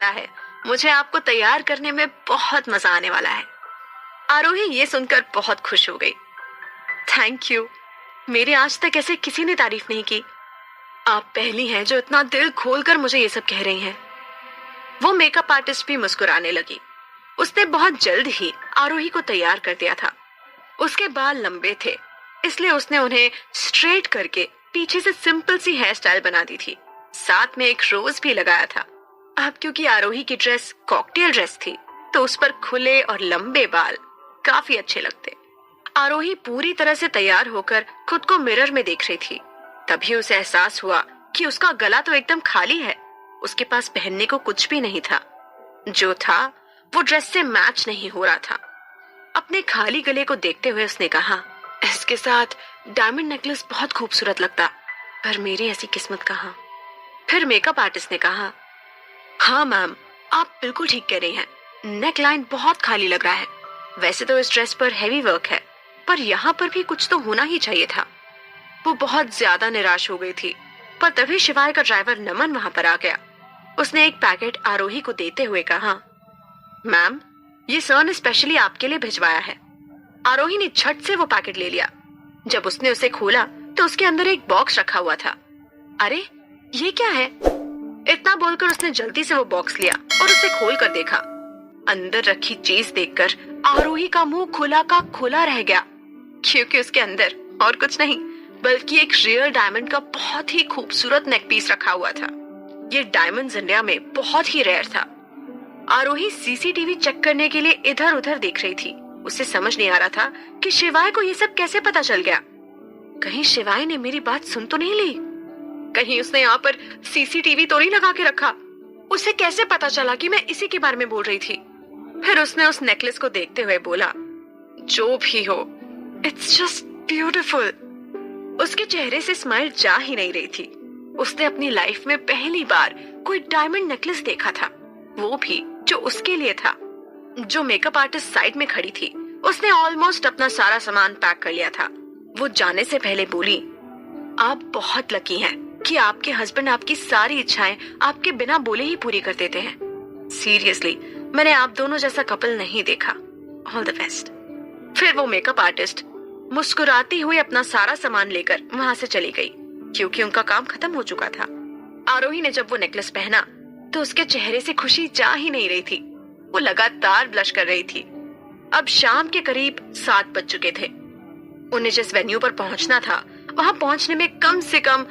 पता है, मुझे आपको तैयार करने में बहुत मजा आने वाला है। आरोही ये सुनकर बहुत खुश हो गई। थैंक यू, मेरी आज तक ऐसे किसी ने तारीफ नहीं की। आप पहली हैं जो इतना दिल खोलकर मुझे ये सब कह रही हैं। वो मेकअप आर्टिस्ट भी मुस्कुराने लगी। उसने बहुत जल्द ही आरोही को तैयार कर दिया था। उसके बाल लंबे थे, इसलिए उसने उन्हें स्ट्रेट करके पीछे से सिंपल सी हेयर स्टाइल बना दी थी। साथ में एक रोज भी लगाया था। अब क्योंकि आरोही की ड्रेस कॉकटेल ड्रेस थी, तो उस पर खुले और लंबे बाल काफी अच्छे लगते। आरोही पूरी तरह से तैयार होकर खुद को मिरर में देख रही थी। तभी उसे एहसास हुआ कि उसका गला तो एकदम खाली है। उसके पास पहनने को कुछ भी नहीं था। जो था वो ड्रेस से मैच नहीं हो रहा था। अपने खाली गले को देखते हुए उसने कहा, इसके साथ डायमंड नेकलेस बहुत खूबसूरत लगता, पर मेरी ऐसी किस्मत कहाँ। फिर मेकअप आर्टिस्ट ने कहा, हाँ मैम, आप बिल्कुल ठीक कह रही हैं। नेक लाइन बहुत खाली लग रहा है। वैसे तो इस ड्रेस पर हेवी वर्क है, पर यहाँ पर भी कुछ तो होना ही चाहिए था। वो बहुत ज्यादा निराश हो गई थी, पर तभी शिवाय का ड्राइवर नमन वहां पर आ गया। उसने एक पैकेट आरोही को देते हुए कहा, मैम, ये सर ने स्पेशली आपके लिए भिजवाया है। आरोही ने झट से वो पैकेट ले लिया। जब उसने उसे खोला तो उसके अंदर एक बॉक्स रखा हुआ था। अरे ये क्या है? इतना बोलकर उसने जल्दी से वो बॉक्स लिया और उसे खोल कर देखा। अंदर रखी चीज देखकर आरोही का मुंह खुला का खुला रह गया, क्योंकि उसके अंदर और कुछ नहीं बल्कि एक रियल डायमंड का बहुत ही खूबसूरत नेक पीस रखा हुआ था। ये डायमंड्स इंडिया में बहुत ही रेयर था। आरोही सीसीटीवी चेक करने के लिए इधर उधर देख रही थी। उसे समझ नहीं आ रहा था कि शिवाय को ये सब कैसे पता चल गया। कहीं शिवाय ने मेरी बात सुन तो नहीं ली? कहीं उसने यहाँ पर सीसीटीवी तो नहीं लगा के रखा? उसे कैसे पता चला कि मैं इसी के बारे में बोल रही थी? फिर उसने उस नेकलेस को देखते हुए बोला, जो भी हो, इट्स जस्ट ब्यूटीफुल। उसके चेहरे से स्माइल जा ही नहीं रही थी। उसने अपनी लाइफ में पहली बार कोई डायमंड नेकलेस देखा था, वो भी जो उसके लिए था। जो मेकअप आर्टिस्ट साइड में खड़ी थी, उसने ऑलमोस्ट अपना सारा सामान पैक कर लिया था। वो जाने से पहले बोली, आप बहुत लकी हैं कि आपके हस्बैंड आपकी सारी इच्छाएं आपके बिना बोले ही पूरी कर देते हैं। सीरियसली, मैंने आप दोनों जैसा कपल नहीं देखा। All the best. फिर वो मेकअप आर्टिस्ट मुस्कुराती हुई अपना सारा सामान लेकर वहां से चली गई, क्योंकि उनका काम खत्म हो चुका था। आरोही ने जब वो नेकलेस पहना तो उसके चेहरे से खुशी जा ही नहीं रही थी। वो लगातार ब्लश कर रही थी। अब शाम के करीब 7 बज चुके थे। उन्हें जिस वेन्यू पर पहुंचना था, वहां पहुंचने में कम से कम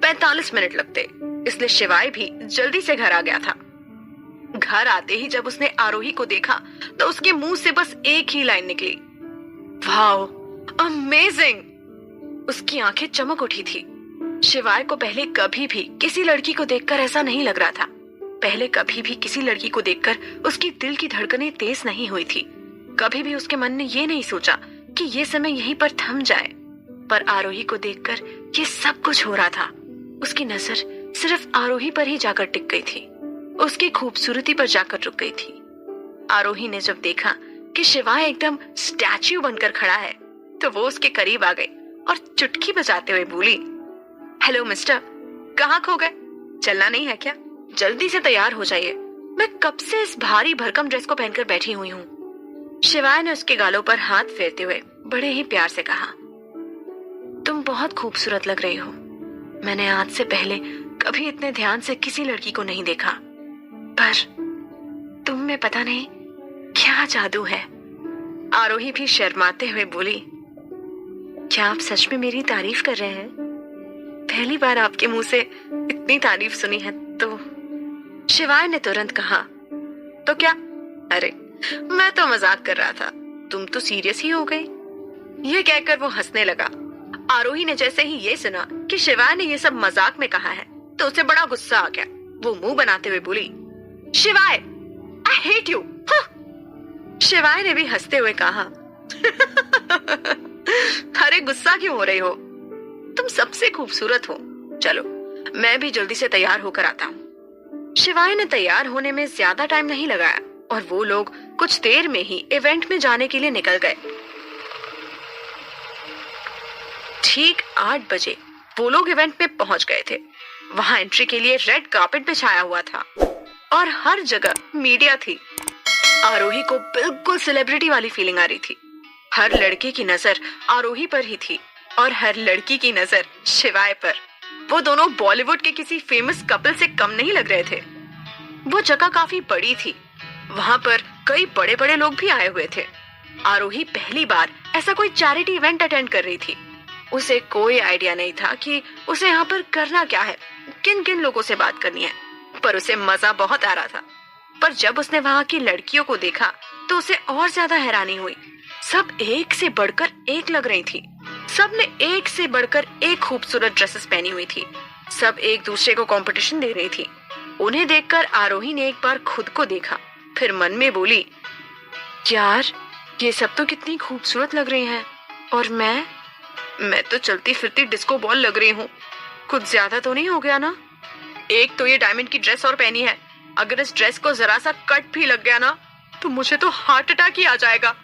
45 मिनट लगते, इसलिए शिवाय भी जल्दी से घर आ गया था। घर आते ही जब उसने आरोही को देखा तो उसके मुंह से बस एक ही लाइन निकली, वाओ, अमेजिंग। उसकी आंखें चमक उठी थी। शिवाय को पहले कभी भी किसी लड़की को देखकर ऐसा नहीं लग रहा था। पहले कभी भी किसी लड़की को देखकर उसकी दिल की धड़कनें तेज नहीं हुई थी। कभी भी उसके मन ने ये नहीं सोचा कि ये समय यहीं पर थम जाए। पर आरोही को देखकर ये सब कुछ हो रहा था। उसकी नजर सिर्फ आरोही पर ही जाकर टिक गई थी, उसकी खूबसूरती पर जाकर रुक गई थी। आरोही ने जब देखा कि शिवाय एकदम स्टैच्यू बनकर खड़ा है, तो वो उसके करीब आ गई और चुटकी बजाते हुए बोली, हेलो मिस्टर, कहाँ खो गए? चलना नहीं है क्या? जल्दी से तैयार हो जाइए, मैं कब से इस भारी भरकम ड्रेस को पहनकर बैठी हुई हूँ। शिवाय ने उसके गालों पर हाथ फेरते हुए बड़े ही प्यार से कहा, तुम बहुत खूबसूरत लग रही हो। मैंने आज से पहले कभी इतने ध्यान से किसी लड़की को नहीं देखा, पर तुम में पता नहीं क्या जादू है। आरोही भी शर्माते हुए बोली, क्या आप सच में मेरी तारीफ कर रहे हैं? पहली बार आपके मुंह से इतनी तारीफ सुनी है तो। शिवाय ने तुरंत कहा, तो क्या? अरे मैं तो मजाक कर रहा था, तुम तो सीरियस ही हो गई। ये कहकर वो हंसने लगा। आरोही ने जैसे ही ये सुना कि शिवाय ने ये सब मजाक में कहा है, तो उसे बड़ा गुस्सा आ गया। वो मुंह बनाते हुए बोली, शिवाय, आई हेट यू। शिवाय ने भी हंसते हुए कहा, अरे गुस्सा क्यों हो रही हो? तुम सबसे खूबसूरत हो। चलो मैं भी जल्दी से तैयार होकर आता हूँ। शिवाय ने तैयार होने में ज्यादा टाइम नहीं लगाया और वो लोग कुछ देर में ही इवेंट में जाने के लिए निकल गए। ठीक 8 बजे वो लोग इवेंट में पहुंच गए थे। वहां एंट्री के लिए रेड कार्पेट बिछाया हुआ था। और हर जगह मीडिया थी। आरोही को बिल्कुल सेलिब्रिटी वाली फीलिंग आ रही थी। हर लड़के की नजर आरोही पर ही थी और हर लड़की की नजर शिवाय पर। वो दोनों बॉलीवुड के किसी फेमस कपल से कम नहीं लग रहे थे। वो जगह काफी बड़ी थी, वहां पर कई बड़े बड़े लोग भी आए हुए थे। आरोही पहली बार ऐसा कोई चैरिटी इवेंट अटेंड कर रही थी। उसे कोई आइडिया नहीं था कि उसे यहाँ पर करना क्या है, किन किन लोगों से बात करनी है, पर उसे मजा बहुत आ रहा था। पर जब उसने वहां की लड़कियों को देखा तो उसे और ज्यादा हैरानी हुई। सब एक से बढ़कर एक लग रही थी। सब ने एक से बढ़कर एक खूबसूरत ड्रेसेस पहनी हुई थी। सब एक दूसरे को कंपटीशन दे रही थी। उन्हें देखकर आरोही ने एक बार खुद को देखा, फिर मन में बोली, यार ये सब तो कितनी खूबसूरत लग रही हैं और मैं तो चलती फिरती डिस्को बॉल लग रही हूँ। कुछ ज्यादा तो नहीं हो गया ना? एक तो ये डायमंड की ड्रेस और पहनी है, अगर इस ड्रेस को जरा सा कट भी लग गया ना तो मुझे तो हार्ट अटैक ही आ जाएगा।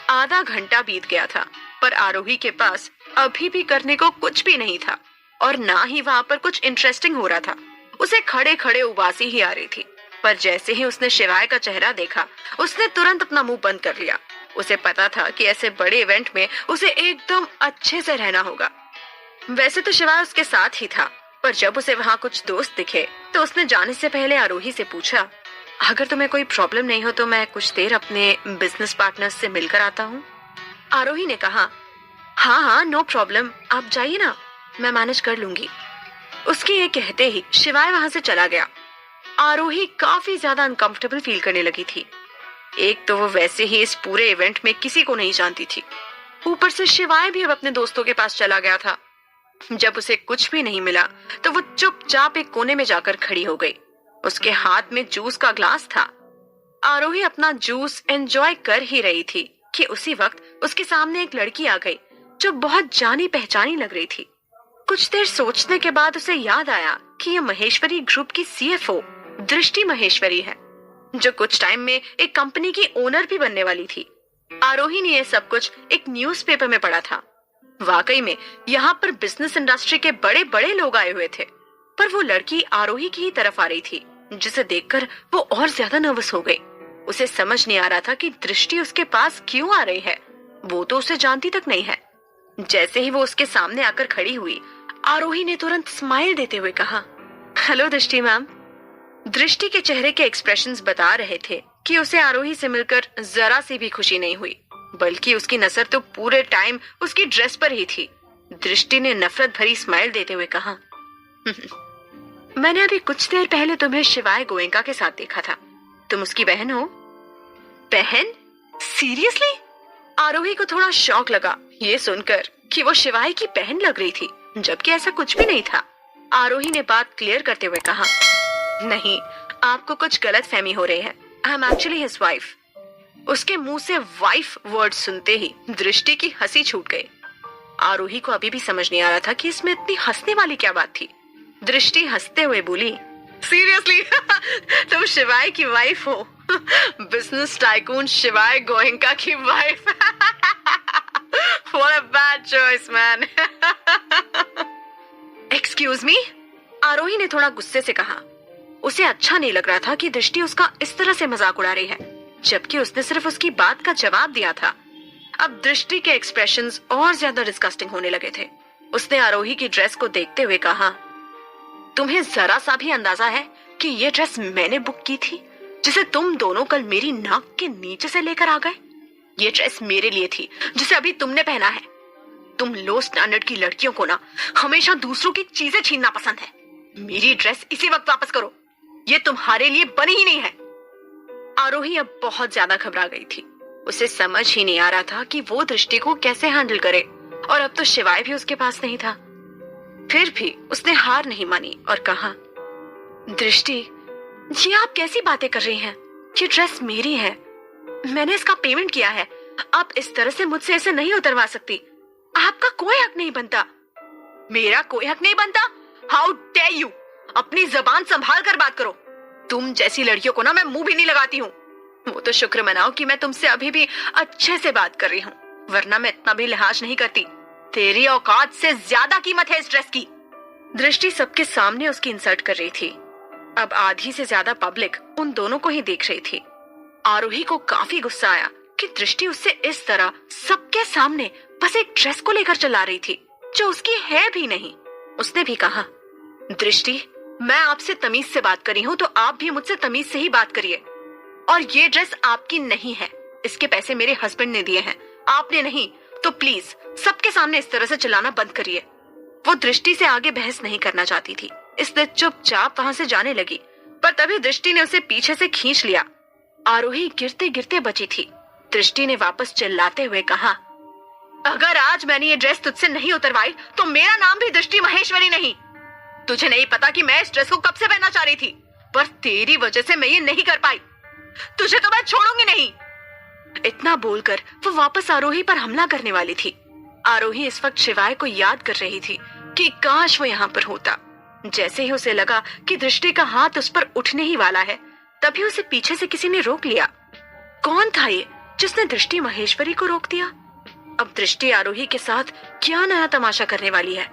आधा घंटा बीत गया था पर आरोही के पास अभी भी करने को कुछ भी नहीं था और ना ही वहां पर कुछ इंटरेस्टिंग हो रहा था। उसे खड़े खड़े उबासी ही आ रही थी। पर जैसे ही उसने शिवाय का चेहरा देखा उसने तुरंत अपना मुंह बंद कर लिया। उसे पता था कि ऐसे बड़े इवेंट में उसे एकदम अच्छे से रहना होगा। वैसे तो शिवाय उसके साथ ही था, पर जब उसे वहां कुछ दोस्त दिखे तो उसने जाने से पहले आरोही से पूछा, अगर तुम्हें कोई प्रॉब्लम नहीं हो तो मैं कुछ देर अपने बिजनेस पार्टनर्स से मिलकर आता हूँ। आरोही ने कहा, हाँ हाँ नो प्रॉब्लम, आप जाइए ना, मैं मैनेज कर लूंगी। उसके ये कहते ही शिवाय वहां से चला गया। आरोही काफी ज्यादा अनकंफर्टेबल फील करने लगी थी। एक तो वो वैसे ही इस पूरे इवेंट में किसी को नहीं जानती थी, ऊपर से शिवाय भी अब अपने दोस्तों के पास चला गया था। जब उसे कुछ भी नहीं मिला तो वो चुपचाप एक कोने में जाकर खड़ी हो गई। उसके हाथ में जूस का ग्लास था। आरोही अपना जूस एंजॉय कर ही रही थी कि उसी वक्त उसके सामने एक लड़की आ गई जो बहुत जानी पहचानी लग रही थी। कुछ देर सोचने के बाद उसे याद आया कि ये महेश्वरी ग्रुप की सीएफओ दृष्टि महेश्वरी है, जो कुछ टाइम में एक कंपनी की ओनर भी बनने वाली थी। आरोही ने यह सब कुछ एक न्यूज़पेपर में पढ़ा था। वाकई में यहाँ पर बिजनेस इंडस्ट्री के बड़े बड़े लोग आए हुए थे, पर वो लड़की आरोही की ही तरफ आ रही थी, जिसे देखकर वो और ज्यादा नर्वस हो गई। उसे समझ नहीं आ रहा था कि दृष्टि उसके पास क्यों आ रही है, वो तो उसे जानती तक नहीं है। जैसे ही वो उसके सामने आकर खड़ी हुई, आरोही ने तुरंत स्माइल देते हुए कहा, हेलो दृष्टि मैम। दृष्टि के चेहरे के एक्सप्रेशंस बता रहे थे कि उसे आरोही से मिलकर जरा सी भी खुशी नहीं हुई, बल्कि उसकी नजर तो पूरे टाइम उसकी ड्रेस पर ही थी। दृष्टि ने नफरत भरी स्माइल देते हुए कहा, मैंने अभी कुछ देर पहले तुम्हें शिवाय गोयनका के साथ देखा था, तुम उसकी बहन हो? बहन? सीरियसली? आरोही को थोड़ा शॉक लगा ये सुनकर कि वो शिवाय की बहन लग रही थी, जबकि ऐसा कुछ भी नहीं था। आरोही ने बात क्लियर करते हुए कहा, नहीं, आपको कुछ गलत फहमी हो रही है, I am actually his wife. उसके मुंह से वाइफ वर्ड सुनते ही दृष्टि की हंसी छूट गई। आरोही को अभी भी समझ नहीं आ रहा था कि इसमें इतनी हंसने वाली क्या बात थी। दृष्टि हंसते हुए बोली, सीरियसली तुम शिवाय की वाइफ हो? बिजनेस टाइकून शिवाय गोयनका की wife? What a bad choice, man. Excuse me? आरोही ने थोड़ा गुस्से से कहा। उसे अच्छा नहीं लग रहा था कि दृष्टि उसका इस तरह से मजाक उड़ा रही है, जबकि उसने सिर्फ उसकी बात का जवाब दिया था। अब दृष्टि के एक्सप्रेशंस और ज्यादा डिस्गस्टिंग होने लगे थे। उसने आरोही की ड्रेस को देखते हुए कहा, तुम्हें जरा सा भी अंदाजा है कि ये ड्रेस मैंने बुक की थी, जिसे तुम दोनों कल मेरी नाक के नीचे से लेकर आ गए? ये ड्रेस मेरे लिए थी, जिसे अभी तुमने पहना है। तुम लो स्टैंडर्ड की लड़कियों को ना हमेशा दूसरों की चीजें छीनना पसंद है। मेरी ड्रेस इसी वक्त वापस करो, ये तुम्हारे लिए बनी ही नहीं है। आरोही अब बहुत ज्यादा घबरा गई थी। उसे समझ ही नहीं आ रहा था कि वो दृष्टि को कैसे हैंडल करे, और अब तो शिवाय भी उसके पास नहीं था। फिर भी उसने हार नहीं मानी और कहा, दृष्टि जी आप कैसी बातें कर रही हैं? ये ड्रेस मेरी है, मैंने इसका पेमेंट किया है। आप इस तरह से मुझसे इसे नहीं उतरवा सकती। आपका कोई हक नहीं बनता। मेरा कोई हक नहीं बनता? How dare you! अपनी जबान संभाल कर बात करो। तुम जैसी लड़कियों को ना मैं मुंह भी नहीं लगाती हूँ। वो तो शुक्र मनाओ कि मैं तुमसे अभी भी अच्छे से बात कर रही हूँ, वरना मैं इतना भी लिहाज नहीं करती। तेरी औकात से ज्यादा कीमत है इस ड्रेस की। दृष्टि सबके सामने उसकी इंसल्ट कर रही थी। अब आधी से ज्यादा पब्लिक उन दोनों को ही देख रही थी। आरोही को काफी गुस्सा आया कि दृष्टि उससे इस तरह सबके सामने बस एक ड्रेस को लेकर चला रही थी जो उसकी है भी नहीं। उसने भी कहा, दृष्टि, मैं आपसे तमीज से बात करी हूँ तो आप भी मुझसे तमीज से ही बात करिए। और ये ड्रेस आपकी नहीं है, इसके पैसे मेरे हस्बैंड ने दिए हैं, आपने नहीं। तो प्लीज सबके सामने इस तरह से चिल्लाना बंद करिए। वो दृष्टि से आगे बहस नहीं करना चाहती थी, इसलिए चुपचाप वहां से जाने लगी। पर तभी दृष्टि ने उसे पीछे से खींच लिया। आरोही गिरते गिरते बची थी। दृष्टि ने वापस चिल्लाते हुए कहा, अगर आज मैंने ये ड्रेस तुझसे नहीं उतरवाई तो मेरा नाम भी दृष्टि महेश्वरी नहीं। तुझे नहीं पता कि मैं इस ड्रेस को कब से पहनना चाह रही थी, पर तेरी वजह से मैं ये नहीं कर पाई। तुझे तो मैं छोड़ूंगी नहीं। इतना बोलकर वो वापस आरोही पर हमला करने वाली थी। आरोही इस वक्त शिवाय को याद कर रही थी कि काश वो यहाँ पर होता। जैसे ही उसे लगा कि दृष्टि का हाथ उस पर उठने ही वाला है, तभी उसे पीछे से किसी ने रोक लिया। कौन था ये जिसने दृष्टि महेश्वरी को रोक दिया? अब दृष्टि आरोही के साथ क्या नया तमाशा करने वाली है?